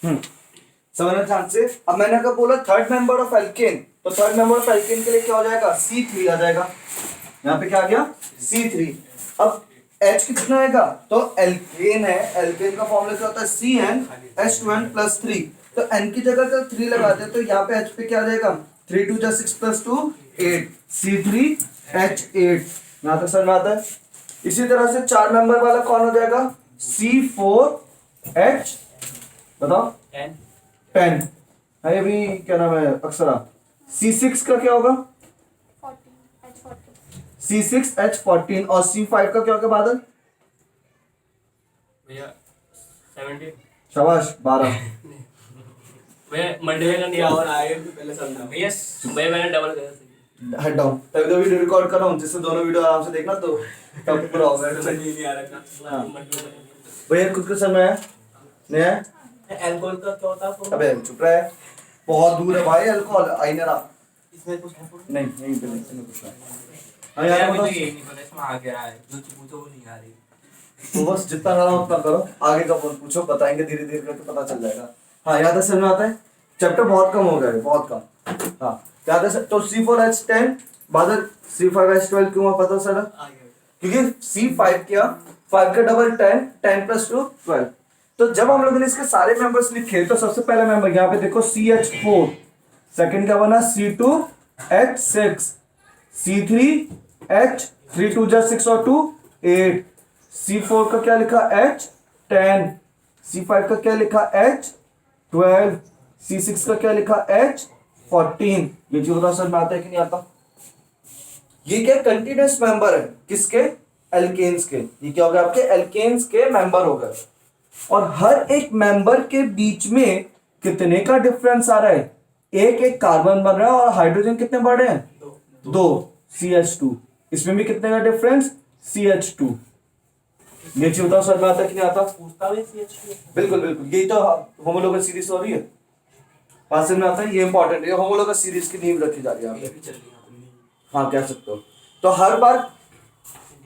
समझना ध्यान से। अब मैंने अगर बोला थर्ड मेंबर ऑफ एल्केन, तो थर्ड मेंबर ऑफ एल्केन के लिए क्या हो जाएगा, C3 आ जाएगा। यहाँ पे क्या आ गया, C3। अब H कितना आएगा, तो एल्केन है, एल्केन का फॉर्मूला क्या होता है, CnH2n+3। तो N की जगह तो 3 लगाते हैं, तो यहाँ पे H पे क्या आ जाएगा, 3 2 जा 6 + 2 8, C3H8। यहाँ तक समझ में आता है। इसी तरह से 4 मेंबर वाला कौन हो जाएगा, C4H, बताओ 10 है, ये भी क्या नाम है अक्षरा। C6 का क्या होगा, C6H14। और C5 का क्या होगा बादल, भैया 17। शाबाश 12। भैया मंडे का नहीं और आए तो पहले समझा भैया। भैया मैंने डबल करा, हट डाउन, तभी तो वीडियो रिकॉर्ड कर रहा हूँ, जिससे दोनों वीडियो आराम से देखना, तो तब पूरा होगा। नहीं आ रहा हाँ। भैया कुछ कुछ समय है नहीं है। अल्कोहल का क्या होता है? अबे चुप रहा है, बहुत दूर है भाई अल्कोहल, आईने रहा इसमें कुछ नहीं, यहीं पे नहीं, इसमें कुछ नहीं। हाँ यार यार मुझे बताओ, यही नहीं पता इसमें आ क्या रहा है, जो पूछो वो नहीं आ रही। तो बस जितना करो उतना करो, आगे का पूछो, बताएंगे धीरे धीरे करके पता चल जाएगा। हाँ याद है, समझ में आता है। चैप्टर बहुत कम हो गया है, बहुत कम। हाँ याद है। तो C4H10 बादल, C5H12 क्यों हुआ पता चला, क्योंकि C5 क्या, 5 का डबल 10, 10 + 2 12। तो जब हम लोगों ने इसके सारे मेंबर्स लिखे, तो सबसे पहला मेंबर यहाँ पे देखो CH4, सेकंड क्या बना C2H6, C3H, 3 2 जा 6 और 2 8, C4 का क्या लिखा H10, C5 का क्या लिखा H12, C6 का क्या लिखा H14। ये चीज बता समझ में आता है कि नहीं आता। ये क्या कंटिन्यूअस मेंबर है, किसके, एल्केन्स के। ये क्या हो गया, आपके एल्केन्स के मेंबर हो गए। और हर एक मेंबर के बीच में कितने का डिफरेंस आ रहा है, एक एक कार्बन बन रहा है, और हाइड्रोजन कितने बढ़ रहे हैं, दो, CH2। इसमें भी कितने का डिफरेंस, CH2। ये चीज बताओ समझ में आता है कि नहीं आता। बिल्कुल बिल्कुल, यही तो होमोलोगस सीरीज हो रही है, बात समझ में आता है। ये इंपॉर्टेंट है, होमोलोगस सीरीज की नींव रखी जा रही है यहाँ पे। हाँ कह सकते हो। तो हर बार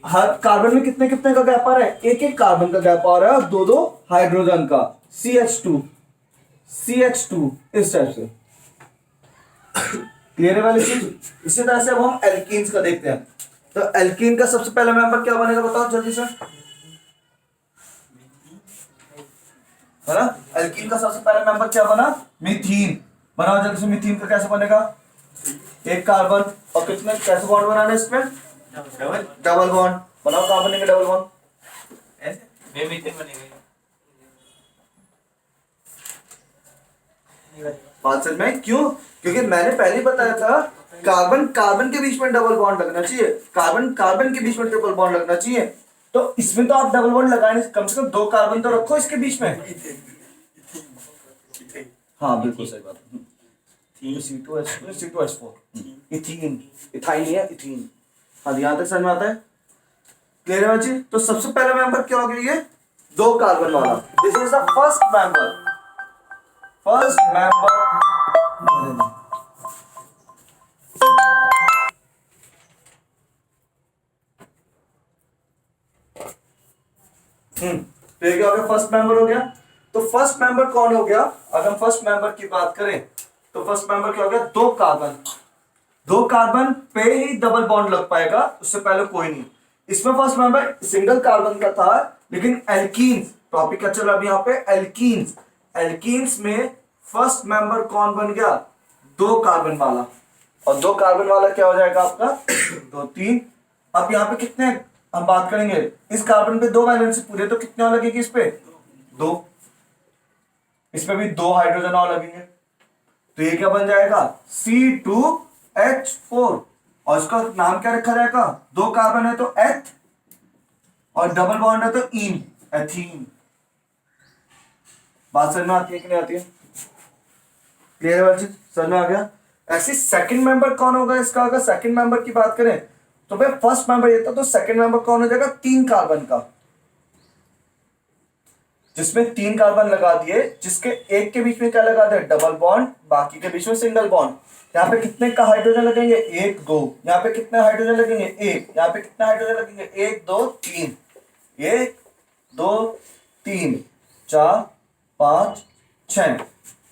हर कार्बन में कितने कितने का गैप आ रहा है, एक एक कार्बन का गैप आ रहा है, और दो दो हाइड्रोजन का, CH2 CH2 इस टाइप से। क्लियर है वाली चीज। इसी तरह से अब हम एल्कीन्स का देखते हैं। तो एल्कीन का सबसे पहला मेंबर क्या बनेगा, बताओ जल्दी से, है ना। एल्कीन का सबसे पहला मेंबर क्या बना, मीथीन। बनाओ जल्दी से, मीथीन का कैसे बनेगा, एक कार्बन, और कितने कैसे बॉन्ड बनाना है इसमें, डबल बॉन्ड। बनाओ कहां बनेंगे डबल बॉन्ड, ऐसे मैं मीथेन बनेगा। बात समझ में, क्यों, क्योंकि मैंने पहले ही बताया था, कार्बन कार्बन के बीच में डबल बॉन्ड लगना चाहिए, कार्बन कार्बन के बीच में ट्रिपल बॉन्ड लगना चाहिए। तो इसमें तो आप डबल बॉन्ड लगाए नहीं, कम से कम दो कार्बन तो रखो इसके बीच में। हाँ बिल्कुल सही बात। C2H4 इथीन, इथाइन है इथीन। हाँ यहाँ तक समझ में आता है, क्लियर है बच्चे। तो सबसे पहला मेंबर क्या हो गया, ये दो कार्बन वाला, this is the first member, first member. तो ये क्या हो गया, फर्स्ट मेंबर हो गया। तो फर्स्ट मेंबर कौन हो गया, अगर हम फर्स्ट मेंबर की बात करें, तो फर्स्ट मेंबर क्या हो गया, दो कार्बन। दो कार्बन पे ही डबल बॉन्ड लग पाएगा, उससे पहले कोई नहीं। इसमें फर्स्ट मेंबर सिंगल कार्बन का था, लेकिन एल्कीन्स टॉपिक का चल रहा है यहाँ पे, एल्कीन्स। एल्कीन्स में फर्स्ट मेंबर कौन बन गया, दो कार्बन वाला। और दो कार्बन वाला क्या हो जाएगा आपका, 2 3। अब यहाँ पे कितने हम बात करेंगे, इस कार्बन पे दो वैलेंसी पूरे, तो कितने और लगेगी इस पे, दो। इसमें भी दो हाइड्रोजन और लगेंगे, तो ये क्या बन जाएगा, C2H4। और इसका नाम क्या रखा जाएगा, दो कार्बन है तो एथ, और डबल बॉन्ड है तो ईन, एथीन। बात समझ में आती है कि नहीं आती है, क्लियर है, समझ में आ गया। ऐसे सेकंड मेंबर कौन होगा इसका, अगर सेकंड मेंबर की बात करें, तो भाई फर्स्ट मेंबर ये था, तो सेकंड मेंबर कौन हो जाएगा, तीन कार्बन का, जिसमें तीन कार्बन लगा दिए, जिसके एक के बीच में क्या लगा दिया, डबल बॉन्ड, बाकी के बीच में सिंगल बॉन्ड। यहाँ पे कितने का हाइड्रोजन लगेंगे, एक दो। यहाँ पे कितने हाइड्रोजन लगेंगे, एक। यहाँ पे कितने हाइड्रोजन लगेंगे, एक दो तीन, एक दो तीन, 4 5 6।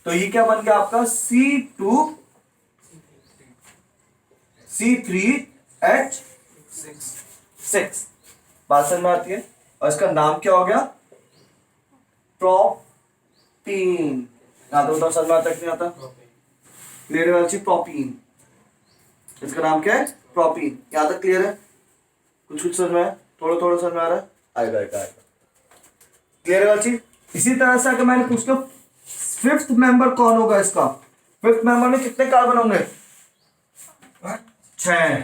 तो ये क्या बन गया आपका C2C3H6। बात समझ में आती है। और इसका नाम क्या हो गया? प्रोपीन। यहां तो बताओ समझ में आता है कि नहीं आता? क्लियर है वाली? प्रोपीन, इसका नाम क्या है? प्रोपीन। यहां तक क्लियर है? कुछ कुछ समझ में आया? थोड़ा थोड़ा समझ में आ रहा है? आएगा आएगा आएगा। क्लियर है वाली? इसी तरह से अगर मैंने पूछ लो फिफ्थ मेंबर कौन होगा इसका, फिफ्थ मेंबर में कितने कार्बन होंगे? 6।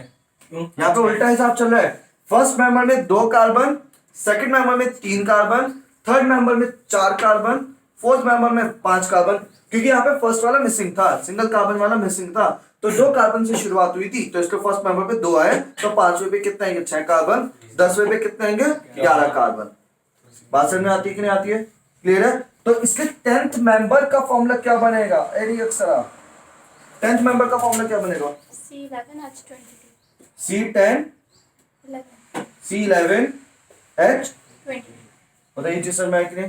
यहाँ पे उल्टा हिसाब चल रहा है। फर्स्ट मेंबर में 2 कार्बन, सेकंड मेंबर में 3 कार्बन, थर्ड मेंबर में 4 कार्बन, फोर्थ मेंबर में 5 कार्बन। क्योंकि यहाँ पे फर्स्ट वाला मिसिंग था, सिंगल कार्बन वाला मिसिंग था, तो 2 कार्बन से शुरुआत हुई थी, तो इसके फर्स्ट मेंबर पे 2 आए, तो 5वें पे कितने आएंगे? 6 कार्बन। 10वें पे कितने आएंगे? 11 कार्बन। बात समझ में आती है कि नहीं आती है? क्लियर है? तो इसके 10th मेंबर का फॉर्मूला क्या बनेगा? एरी अक्सरा 10th मेंबर का फॉर्मूला क्या बनेगा? C10 C11H20। बताइए जी सर, मैं कि नहीं?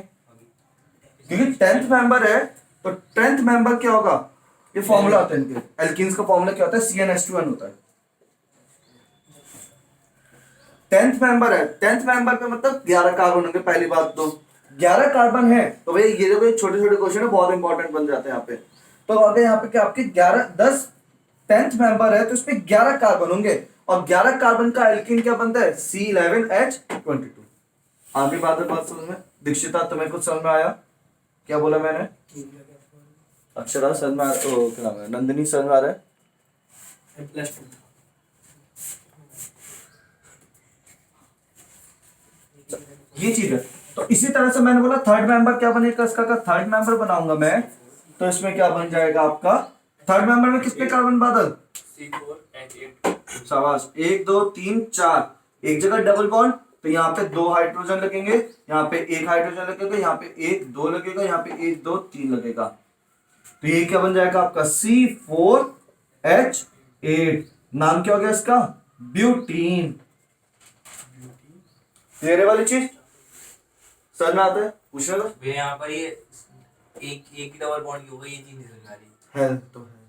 क्योंकि 10th मेंबर है तो 10th मेंबर क्या होगा? ये फॉर्मूला होता है इनके एल्कीन्स का। फॉर्मूला क्या होता है? CnH2n होता है। 10th मेंबर है, 10th मेंबर पे मतलब 11 कार्बन होंगे। पहली बात तो 11 कार्बन है, तो भाई ये देखो छोटे छोटे क्वेश्चन है, बहुत इंपॉर्टेंट बन जाते हैं यहाँ पे। तो अगर यहाँ पे क्या आपके 10 10th मेंबर है तो इसमें 11 कार्बन होंगे, और 11 कार्बन का एल्कीन क्या बनता है? C11H22। आगे बात समझ में? दीक्षिता तुम्हें कुछ समझ में आया? क्या बोला मैंने? अक्षरा समझ में आ रहा है? क्या नाम है? नंदिनी समझ में आ रहा है? ये चीज है। तो इसी तरह से मैंने बोला थर्ड मेंबर क्या बनेगा इसका? थर्ड मेंबर बनाऊंगा मैं, तो इसमें क्या बन जाएगा आपका? थर्ड मेंबर में कितने कार्बन? बादल C4H8। शाबाश। 1 2 3 4, एक जगह डबल बॉन्ड, तो यहाँ पे 2 हाइड्रोजन लगेंगे, यहाँ पे 1 हाइड्रोजन लगेगा, यहाँ पे 1 2 लगेगा, यहाँ पे 1 2 3 लगेगा। तो ये क्या बन जाएगा आपका? C4H8। नाम क्या हो गया इसका? ब्यूटीन। तेरे वाली चीज समझ में आता है? पूछने लो। वे यहाँ पर ये एक ही डबल बॉन्ड की होगा, ये चीज नहीं समझ आ रही है तो है,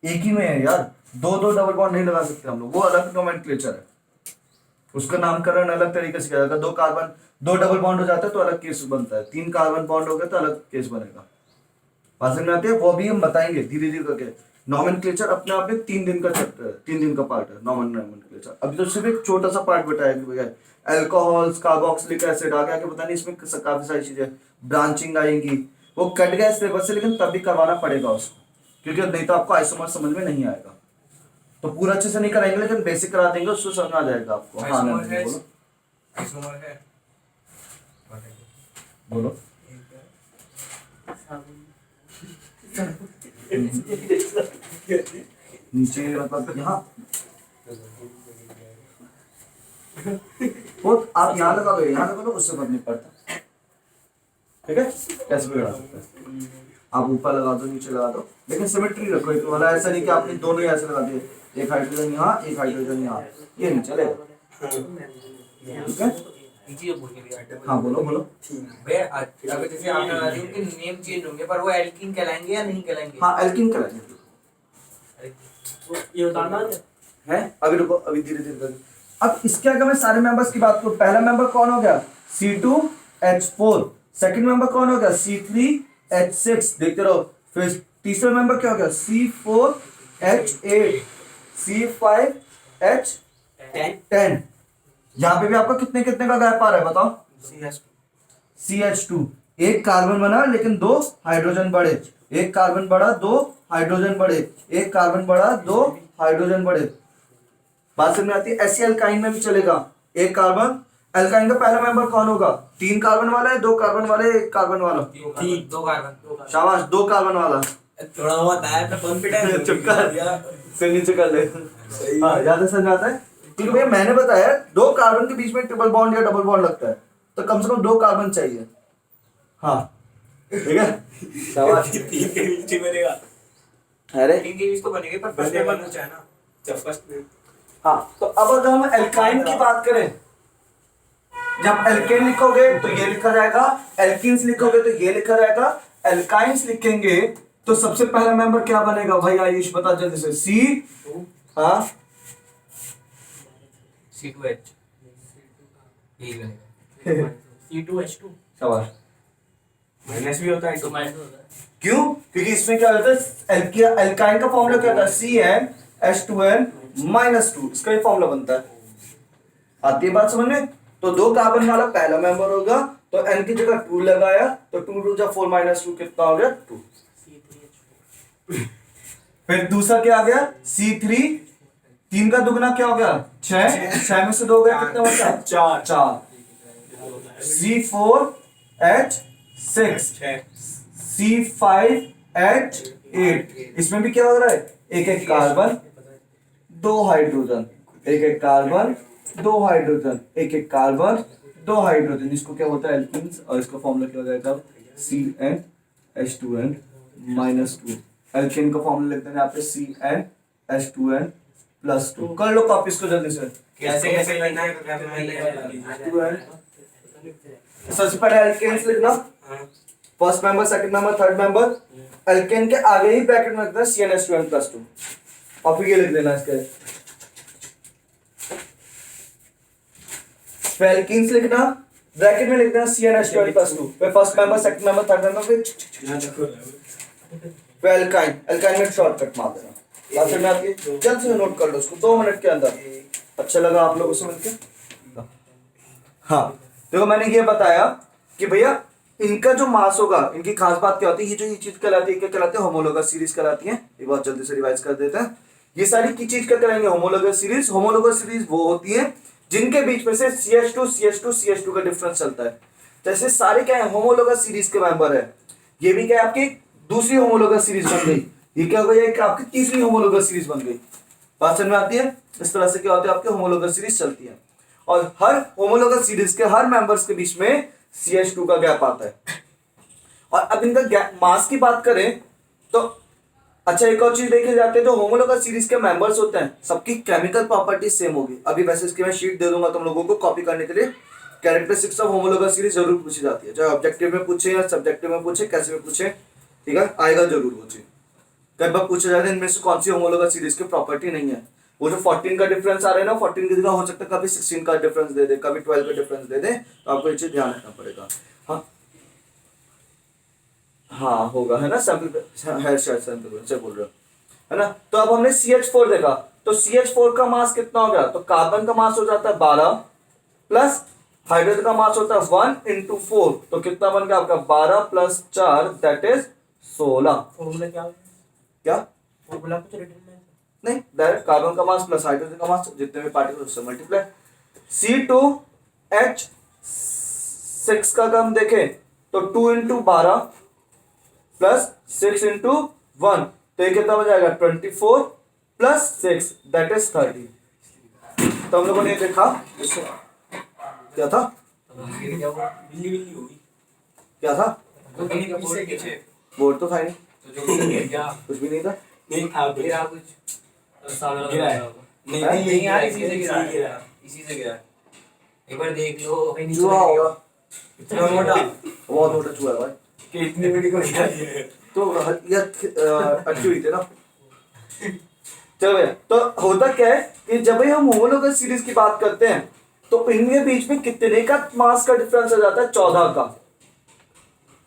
एक ही में है यार। 2 डबल बॉन्ड नहीं लगा सकते हम लोग, वो अलग नोमेनक्लेचर है, उसका नामकरण अलग तरीके से किया जाएगा। 2 कार्बन 2 डबल बॉन्ड हो जाता है तो अलग केस बनता है, 3 कार्बन बॉन्ड हो गया तो अलग केस बनेगा। बात समझ में आती है? वो भी हम बताएंगे धीरे धीरे करके। नोमेनक्लेचर अपने आप में 3 दिन का चैप्टर है, 3 दिन का पार्ट है नोमेनक्लेचर। अभी तो सिर्फ एक छोटा सा पार्ट बताया कि भैया अल्कोहल्स, कार्बोक्सिलिक एसिड आगे आके पता नहीं, इसमें काफी सारी चीजें ब्रांचिंग आएंगी। वो कट गया सिलेबस से, लेकिन तब भी करवाना पड़ेगा उसको, क्योंकि नहीं तो आपको आइसोमर समझ में नहीं आएगा। तो पूरा अच्छे से नहीं कराएंगे, लेकिन बेसिक करा देंगे, उसको समझ आ जाएगा आपको। हाँ नहीं, बोलो आइसोमर है। बोलो। नीचे मतलब यहाँ वो आप यहाँ लगा दो, यहाँ लगा दो, उससे फर्क नहीं पड़ता। ठीक है? कैसे भी लगा सकते हैं आप, ऊपर लगा दो नीचे लगा दो, लेकिन सिमेट्री रखो। एक वाला ऐसा नहीं कि आपने दोनों ही ऐसे लगा दिए, एक हाइड्रोजन यहाँ एक हाइड्रोजन यहाँ, ये नहीं चलेगा। ठीक है? हाँ बोलो बोलो। अगर जैसे आपने बता दिया उनके नेम चेंज होंगे, पर वो एल्कीन कहलाएंगे या नहीं कहलाएंगे? हाँ एल्कीन कहलाएंगे। ये बताना है? अभी रुको, अभी धीरे धीरे कर। अब इसके अगर मैं सारे मेंबर्स की बात करूं, पहला मेंबर कौन हो गया? C2H4। सेकंड मेंबर कौन हो गया? C3H6। देखते रहो। फिर तीसरा मेंबर क्या हो गया? C4H8। C5H10। यहाँ पे भी आपका कितने कितने का गैप आ रहा है बताओ? CH2। एक कार्बन बना लेकिन 2 हाइड्रोजन बढ़े, एक कार्बन बढ़ा 2 हाइड्रोजन बढ़े, एक कार्बन बढ़ा 2 हाइड्रोजन बढ़े। बात समझ में आती है? ऐसी अल्काइन में भी चलेगा। एक कार्बन, अल्काइन का पहला मेंबर कौन होगा? 3 कार्बन वाला है, 2 कार्बन वाला है, 1 कार्बन वाला? 2 कार्बन। शाबाश, 2 कार्बन वाला। थोड़ा बहुत आया तो कॉन्फिडेंस। चुप कर, से नीचे कर ले। हाँ ज्यादा समझ आता है, क्योंकि भैया मैंने बताया 2 कार्बन के बीच में ट्रिपल बॉन्ड या डबल बॉन्ड लगता है, तो कम से कम 2 कार्बन चाहिए। हाँ ठीक है? शाबाश। 3 के बीच ही बनेगा। अरे 3 के बीच तो बनेगा, पर फर्स्ट में बनना चाहिए ना, जब फर्स्ट में। हाँ, तो अब अगर हम एल्काइन की बात करें, जब एल्केन लिखोगे तो ये लिखा जाएगा, एल्कीन्स लिखोगे तो ये लिखा जाएगा, एल्काइंस लिखेंगे तो सबसे पहला मेंबर क्या बनेगा भाई आयुष बता जल्दी से। सी हाँ C2H यही बनेगा C2H2 शाबाश। माइनस भी होता है तो माइनस होता है। क्यों? क्योंकि इसमें क्या होता है एल्काइन का फॉर्मूला क्या होता है CnH2n-2 इसका ही फॉर्मूला बनता है। आती है बात समझ में? तो 2 कार्बन वाला पहला मेंबर होगा तो n की जगह 2 लगाया तो 2 2 जा 4 - 2 कितना हो गया 2। फिर दूसरा क्या आ गया C3 3 का दुगना क्या हो गया 6 6 में से 2 गया कितना बचा 4 C4H6 C5H8 इसमें भी क्या हो रहा है एक एक कार्बन 2 हाइड्रोजन एक एक कार्बन 2 हाइड्रोजन एक एक कार्बन 2 हाइड्रोजन इसको क्या होता है एल्कीन्स और इसका फॉर्मूला क्या हो जाएगा CnH2n-2 एल्केन का फॉर्मूला लिखते हैं यहाँ पे CnH2n+2 कर लो कॉपी इसको जल्दी से। कैसे कैसे करना है सबसे पहले एल्केन्स लिखना first member second member third member alkane के आगे ही ब्रैकेट में रखना CnH2n+2 और फिर ये लिख देना इसके एल्केन्स लिखना ब्रैकेट में लिख देना CnH2n+2 फिर first member second member third member फिर एल्काइन एल्काइन में शॉर्टकट मार देना बात समझ में आती है जल्द से नोट कर लो उसको 2 मिनट के अंदर। अच्छा लगा आप लोगों से मिलकर? हाँ देखो मैंने ये बताया कि भैया इनका जो मास होगा इनकी खास बात क्या होती है ये चीज कहलाती है क्या कहलाती है होमोलोगस सीरीज कहलाती है। ये बहुत जल्दी से रिवाइज कर देते हैं ये सारी की चीज क्या करेंगे होमोलोगस सीरीज। होमोलोगस सीरीज वो होती है जिनके बीच में से CH2 का डिफरेंस चलता है। जैसे सारे क्या है होमोलोगस सीरीज के मेंबर है ये भी क्या है आपकी दूसरी होमोलोगस सीरीज बन गई ये क्या हो गया कि आपकी तीसरी होमोलोगस सीरीज बन गई। बात समझ में आती है? इस तरह से क्या होता है आपके होमोलोगस सीरीज चलती है और हर होमोलोगस सीरीज के हर मेंबर्स के बीच में CH2 का गैप आता है। और अब इनका मास की बात करें तो अच्छा एक और चीज देखे जाते हैं जो होमोलोगस सीरीज के मेंबर्स होते हैं सबकी केमिकल प्रॉपर्टीज सेम होगी। अभी वैसे इसकी मैं शीट दे दूंगा तुम लोगों को कॉपी करने के लिए। कैरेक्टरिस्टिक्स ऑफ होमोलोगस सीरीज जरूर पूछी जाती है चाहे ऑब्जेक्टिव में पूछे या सब्जेक्टिव में पूछे कैसे में पूछे ठीक है आएगा जरूर वो चीज। कई बार पूछा जाता है इनमें से कौन सी होमोलोगस सीरीज की प्रॉपर्टी नहीं है। वो जो 14 का डिफरेंस आ रहा है ना 14 की जगह हो सकता है कभी 16 का डिफरेंस दे दे कभी 12 का डिफरेंस दे दे तो आपको ये चीज ध्यान रखना पड़ेगा। हाँ हाँ होगा है ना सैंपल है शायद सैंपल से बोल रहे हो है ना। तो अब हमने CH4 देखा तो CH4 का मास कितना हो गया तो कार्बन का मास हो जाता है 12 प्लस हाइड्रोजन का मास होता है 1 × 4 तो कितना बन गया आपका 12 + 4 दैट इज 16। फॉर्मूला क्या क्या फॉर्मूला कुछ रिटर्न में नहीं डायरेक्ट कार्बन का मास प्लस हाइड्रोजन का मास जितने भी पार्टिकल उससे मल्टीप्लाई। C2H6 का हम देखें तो 2 × 12 प्लस 6 × 1 तो ये कितना बन जाएगा 24 + 6 दैट इज 30। तो हम लोगों ने देखा क्या था बिल्ली बिल्ली होगी क्या था तो पीछे पीछे बोर्ड तो था ही नहीं तो जो क्या कुछ भी नहीं था नहीं था गिरा कुछ सामने गिरा है। होगा। नहीं हैं? नहीं यार इसी से गिरा इसी से गिरा एक बार देख लो चूहा होगा इतना मोटा बहुत मोटा चूहा है भाई कि इतनी बड़ी को गिरा तो ये अच्छी हुई थी ना। चलो भैया तो होता क्या है कि जब भी हम होमोलोगस सीरीज की बात करते हैं तो इनके बीच में कितने का मास का डिफरेंस आ जाता है 14 का।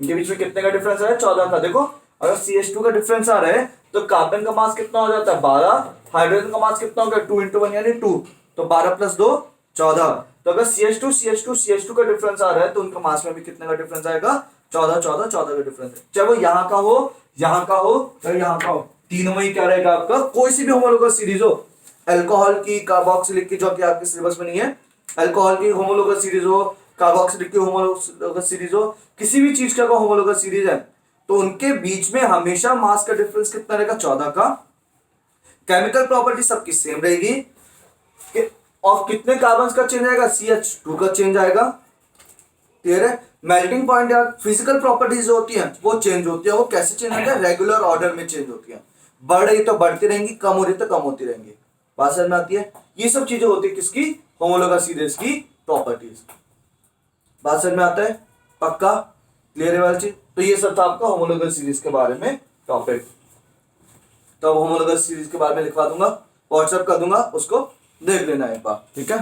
इनके बीच में कितने का डिफरेंस आ रहा है 14 का। देखो अगर CH2 का डिफरेंस आ रहा है तो कार्बन का मास कितना हो जाता है 12 हाइड्रोजन का मास कितना हो गया 2 × 1 यानी 2 तो 12 + 2 14। तो अगर CH2 का डिफरेंस आ रहा है तो उनका मास में भी कितने का डिफरेंस आएगा 14 का डिफरेंस है। चाहे वो यहाँ का हो यहाँ का हो या यहाँ का हो तीनों में ही क्या रहेगा आपका कोई सी भी होमोलोगस सीरीज हो अल्कोहल की कार्बोक्सिलिक की जो कि आपके सिलेबस में नहीं है अल्कोहल की होमोलोगस सीरीज हो कार्बोक्सिलिक की होमोलोगस सीरीज हो किसी भी चीज का होमोलोगस सीरीज है तो उनके बीच में हमेशा मास का डिफरेंस कितना रहेगा 14 का। केमिकल प्रॉपर्टी सबकी सेम रहेगी और कितने कार्बन का चेंज आएगा CH2 का चेंज आएगा। क्लियर है? मेल्टिंग पॉइंट या फिजिकल प्रॉपर्टीज जो होती हैं वो चेंज होती है। वो कैसे चेंज होती है रेगुलर ऑर्डर में चेंज होती है। बढ़ रही तो बढ़ती रहेंगी कम हो रही तो कम होती रहेंगी। बात समझ में आती है? ये सब चीजें होती है किसकी होमोलोगस सीरीज की प्रॉपर्टीज। बात समझ में आता है? पक्का क्लियर है वाली चीज? तो ये सब था आपका होमोलोगस सीरीज के बारे में टॉपिक। तो होमोलोगस सीरीज के बारे में लिखवा दूंगा, व्हाट्सएप कर दूंगा, उसको देख लेना एक बार, ठीक है।